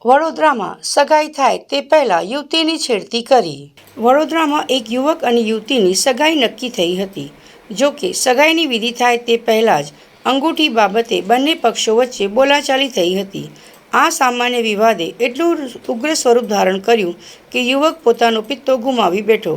વડોદરામાં સગાઈ થાય તે પહેલાં યુવતીની છેડતી કરી. વડોદરામાં એક યુવક અને યુવતીની સગાઈ નક્કી થઈ હતી. જો કે સગાઈની વિધિ થાય તે પહેલાં જ અંગૂઠી બાબતે બંને પક્ષો વચ્ચે બોલાચાલી થઈ હતી. આ સામાન્ય વિવાદે એટલું ઉગ્ર સ્વરૂપ ધારણ કર્યું કે યુવક પોતાનો પિત્તો ગુમાવી બેઠો.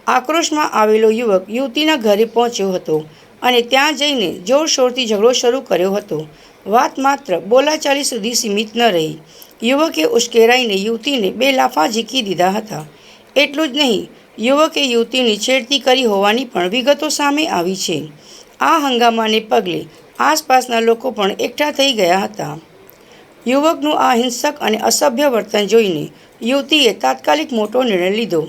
આક્રોશમાં આવેલો યુવક યુવતીના ઘરે પહોંચ્યો હતો અને ત્યાં જઈને જોરશોરથી ઝઘડો શરૂ કર્યો હતો. વાત માત્ર બોલાચાલી સુધી સીમિત ન રહી. યુવકે ઉશ્કેરાઈને યુવતીને 2 લાફા ઝીકી દીધા હતા. એટલું જ નહીં, યુવકે યુવતીની છેડતી કરી હોવાની પણ વિગતો સામે આવી છે. આ હંગામાને પગલે આસપાસના લોકો પણ એકઠા થઈ ગયા હતા. યુવકનું આ હિંસક અને અસભ્ય વર્તન જોઈને યુવતીએ તાત્કાલિક મોટો નિર્ણય લીધો.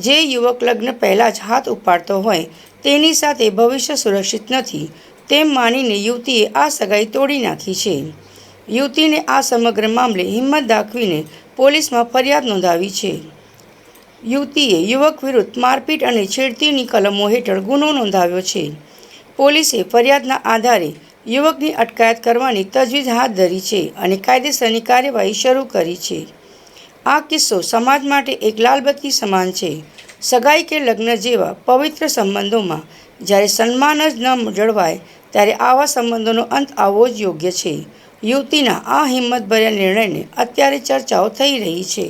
જે યુવક લગ્ન પહેલાં જ હાથ ઉપાડતો હોય તેની સાથે ભવિષ્ય સુરક્ષિત નથી તેમ માનીને યુવતીએ આ સગાઈ તોડી નાખી છે. યુવતીને આ સમગ્ર મામલે હિંમત દાખવીને પોલીસમાં ફરિયાદ નોંધાવી છે. યુવતીએ યુવક વિરુદ્ધ મારપીટ અને છેડતીની કલમો હેઠળ ગુનો નોંધાવ્યો છે. પોલીસે ફરિયાદના આધારે યુવકની અટકાયત કરવાની તજવીજ હાથ ધરી છે અને કાયદેસરની કાર્યવાહી શરૂ કરી છે. આ કિસ્સો સમાજ માટે એક લાલબત્તી સમાન છે. સગાઈ કે લગ્ન જેવા પવિત્ર સંબંધોમાં જ્યારે સન્માન જ ન જળવાય ત્યારે આવા સંબંધોનો અંત આવવો જ યોગ્ય છે. યુવતીના આ હિંમતભર્યા નિર્ણયને અત્યારે ચર્ચાઓ થઈ રહી છે.